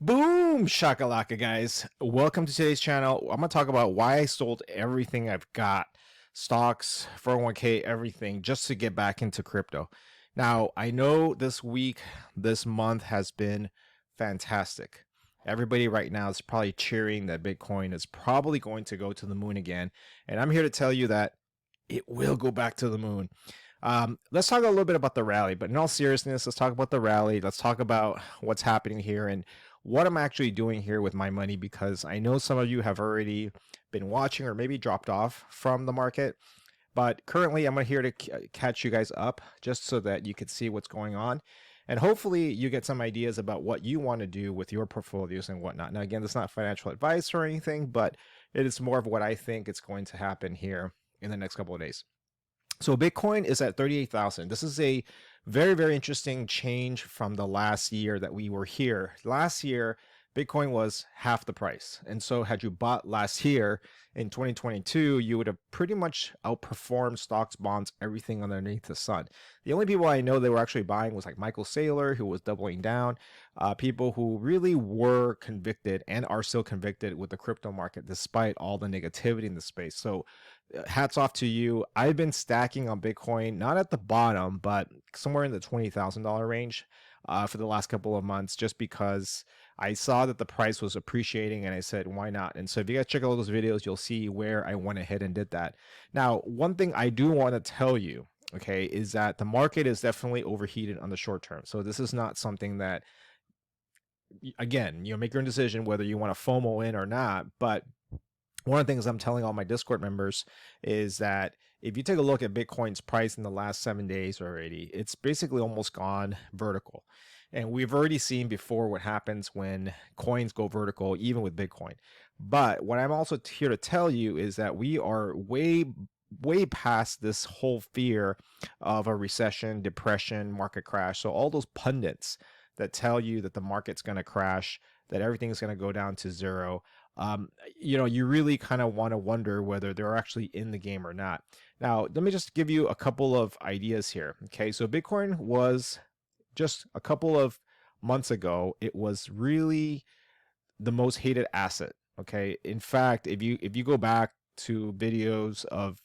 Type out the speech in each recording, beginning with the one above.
Boom shakalaka, guys. Welcome to today's channel. I'm going to talk about why I sold everything I've got, stocks, 401k, everything, just to get back into crypto. Now, I know this week, this month has been fantastic. Everybody right now is probably cheering that Bitcoin is probably going to go to the moon again. And I'm here to tell you that it will go back to the moon. Let's talk a little bit about the rally, but in all seriousness, let's talk about the rally. Let's talk about what's happening here and what I'm actually doing here with my money, because I know some of you have already been watching or maybe dropped off from the market. But currently, I'm here to catch you guys up just so that you can see what's going on. And hopefully, you get some ideas about what you want to do with your portfolios and whatnot. Now, again, this is not financial advice or anything, but it is more of what I think is going to happen here in the next couple of days. So Bitcoin is at 38,000. This is a very, very interesting change from the last year that we were here. Last year, Bitcoin was half the price. And so had you bought last year in 2022, you would have pretty much outperformed stocks, bonds, everything underneath the sun. The only people I know that were actually buying was like Michael Saylor, who was doubling down, people who really were convicted and are still convicted with the crypto market despite all the negativity in the space. So hats off to you. I've been stacking on Bitcoin, not at the bottom, but somewhere in the $20,000 range for the last couple of months, just because I saw that the price was appreciating and I said, why not? And so if you guys check out those videos, you'll see where I went ahead and did that. Now, one thing I do want to tell you, okay, is that the market is definitely overheated on the short term. So this is not something that, again, make your own decision whether you want to FOMO in or not. But one of the things I'm telling all my Discord members is that if you take a look at Bitcoin's price in the last 7 days already, it's basically almost gone vertical. And we've already seen before what happens when coins go vertical, even with Bitcoin. But what I'm also here to tell you is that we are way past this whole fear of a recession, depression, market crash. So all those pundits that tell you that the market's going to crash, that everything's going to go down to zero, you really kind of want to wonder whether they're actually in the game or not. Now, let me just give you a couple of ideas here. Okay, so Bitcoin was just a couple of months ago, it was really the most hated asset. Okay, in fact, if you go back to videos of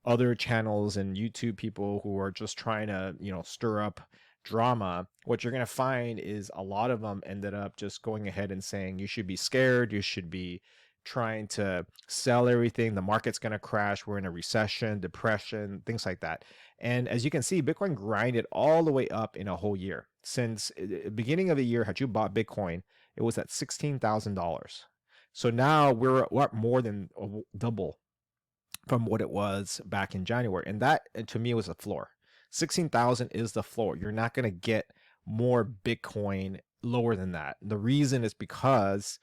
other channels and YouTube people who are just trying to, stir up drama, what you're going to find is a lot of them ended up just going ahead and saying you should be scared, you should be trying to sell everything, the market's going to crash, we're in a recession, depression, things like that. And as you can see, Bitcoin grinded all the way up in a whole year. Since the beginning of the year, had you bought Bitcoin, it was at $16,000. So now we're up more than double from what it was back in January. And that, to me, was a floor. 16,000 is the floor. You're not going to get more Bitcoin lower than that. The reason is because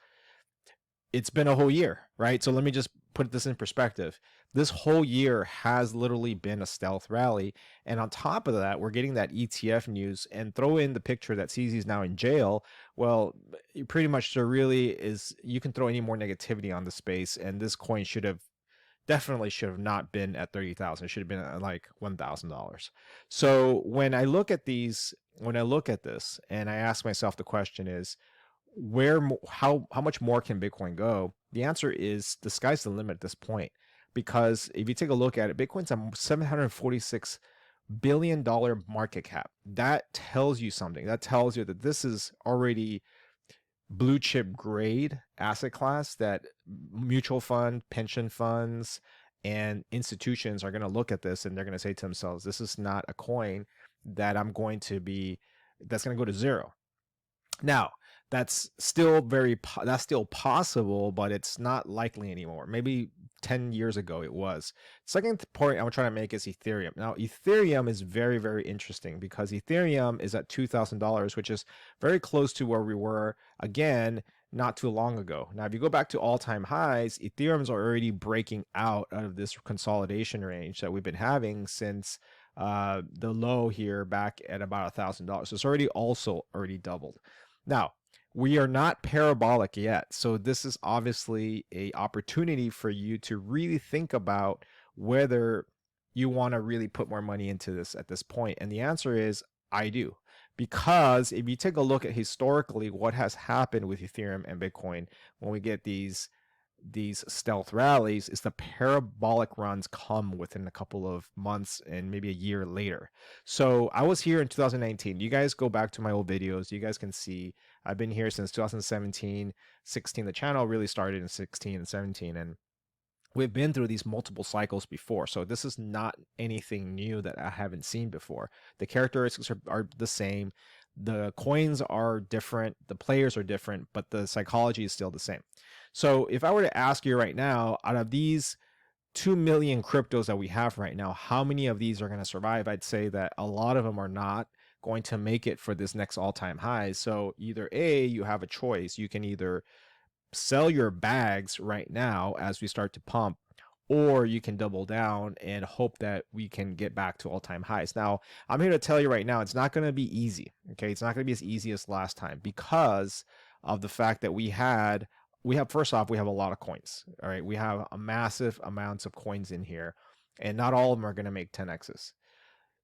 it's been a whole year, right? So let me just put this in perspective. This whole year has literally been a stealth rally. And on top of that, we're getting that ETF news, and throw in the picture that CZ is now in jail. Well, pretty much there really is, you can throw any more negativity on the space, and this coin definitely should have not been at 30,000. It should have been at like $1,000. So when I look at this and I ask myself, the question is, how much more can Bitcoin go? The answer is the sky's the limit at this point, because if you take a look at it, Bitcoin's a $746 billion market cap. That tells you something. That tells you that this is already blue chip grade asset class that mutual fund, pension funds, and institutions are going to look at this and they're going to say to themselves, this is not a coin that that's going to go to zero. Now, that's still possible, but it's not likely anymore. Maybe 10 years ago it was. Second point I'm trying to make is Ethereum. Now, Ethereum is very, very interesting because Ethereum is at $2,000, which is very close to where we were, again, not too long ago. Now, if you go back to all-time highs, Ethereum's already breaking out of this consolidation range that we've been having since the low here back at about $1,000. So it's already doubled. Now, we are not parabolic yet. So this is obviously a opportunity for you to really think about whether you want to really put more money into this at this point. And the answer is I do, because if you take a look at historically what has happened with Ethereum and Bitcoin when we get these stealth rallies is the parabolic runs come within a couple of months and maybe a year later. So I was here in 2019. You guys go back to my old videos, you guys can see I've been here since 2017, 16. The channel really started in 16 and 17, and we've been through these multiple cycles before. So this is not anything new that I haven't seen before. The characteristics are the same. The coins are different. The players are different, but the psychology is still the same. So if I were to ask you right now, out of these 2 million cryptos that we have right now, how many of these are going to survive? I'd say that a lot of them are not going to make it for this next all-time high. So either A, you have a choice. You can either sell your bags right now as we start to pump, or you can double down and hope that we can get back to all-time highs. Now, I'm here to tell you right now, it's not going to be easy. Okay, it's not going to be as easy as last time because of the fact that we have first off, we have a lot of coins. All right, we have a massive amounts of coins in here, and not all of them are going to make 10x's.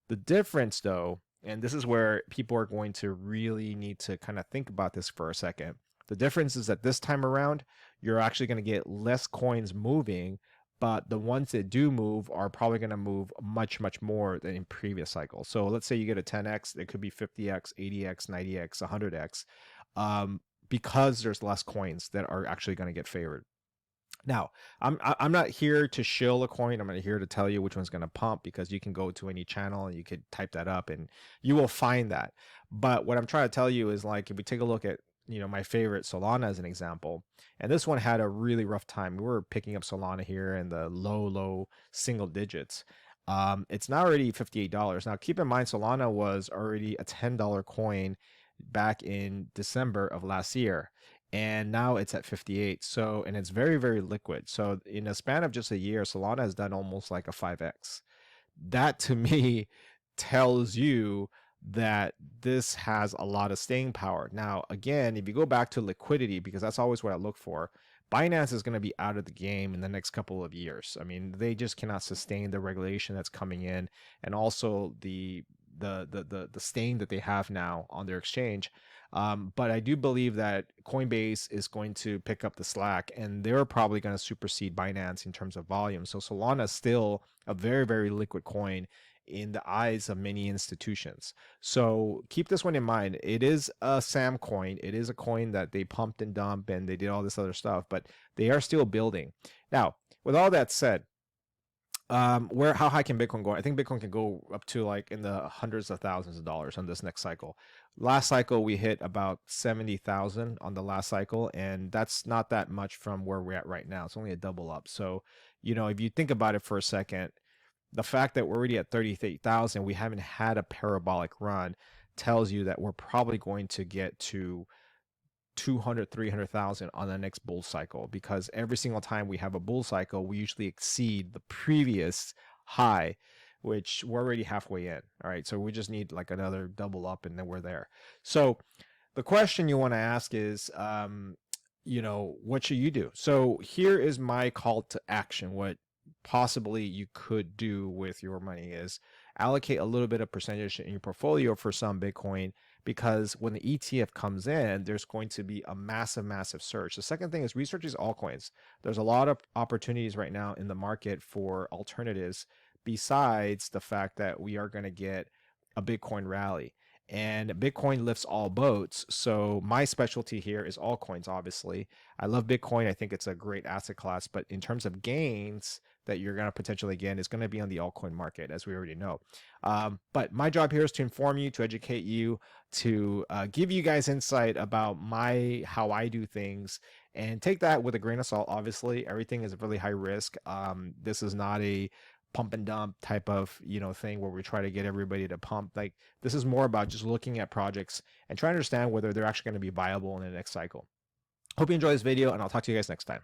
The difference, though, and this is where people are going to really need to kind of think about this for a second. The difference is that this time around, you're actually going to get less coins moving, but the ones that do move are probably going to move much, much more than in previous cycles. So let's say you get a 10x, it could be 50x, 80x, 90x, 100x, because there's less coins that are actually going to get favored. Now, I'm not here to shill a coin. I'm not here to tell you which one's going to pump, because you can go to any channel and you could type that up and you will find that. But what I'm trying to tell you is, like, if we take a look at my favorite Solana as an example, and this one had a really rough time. We were picking up Solana here in the low single digits. It's now already $58. Now keep in mind, Solana was already a $10 coin back in December of last year, and now it's at 58. So, and it's very, very liquid. So in a span of just a year, Solana has done almost like a 5x. That to me tells you that this has a lot of staying power. Now, again, if you go back to liquidity, because that's always what I look for, Binance is going to be out of the game in the next couple of years. I mean, they just cannot sustain the regulation that's coming in, and also the stain that they have now on their exchange. But I do believe that Coinbase is going to pick up the slack, and they're probably going to supersede Binance in terms of volume. So Solana is still a very, very liquid coin in the eyes of many institutions. So keep this one in mind. It is a SAM coin. It is a coin that they pumped and dumped and they did all this other stuff, but they are still building. Now, with all that said, how high can Bitcoin go? I think Bitcoin can go up to like in the hundreds of thousands of dollars on this next cycle. Last cycle we hit about 70,000 on the last cycle, and that's not that much from where we're at right now. It's only a double up. So, if you think about it for a second, the fact that we're already at 38,000, we haven't had a parabolic run, tells you that we're probably going to get to 200, 300,000 on the next bull cycle, because every single time we have a bull cycle, we usually exceed the previous high, which we're already halfway in. All right. So we just need like another double up and then we're there. So the question you want to ask is, what should you do? So here is my call to action. What possibly you could do with your money is allocate a little bit of percentage in your portfolio for some Bitcoin, because when the ETF comes in, there's going to be a massive surge. The second thing is research these altcoins. There's a lot of opportunities right now in the market for alternatives, besides the fact that we are going to get a Bitcoin rally. And Bitcoin lifts all boats. So my specialty here is altcoins, obviously. I love Bitcoin. I think it's a great asset class. But in terms of gains that you're going to potentially get, is going to be on the altcoin market, as we already know. But my job here is to inform you, to educate you, to give you guys insight about how I do things. And take that with a grain of salt. Obviously, everything is really high risk. This is not a pump and dump type of thing where we try to get everybody to pump. Like, this is more about just looking at projects and trying to understand whether they're actually going to be viable in the next cycle. Hope you enjoy this video, and I'll talk to you guys next time.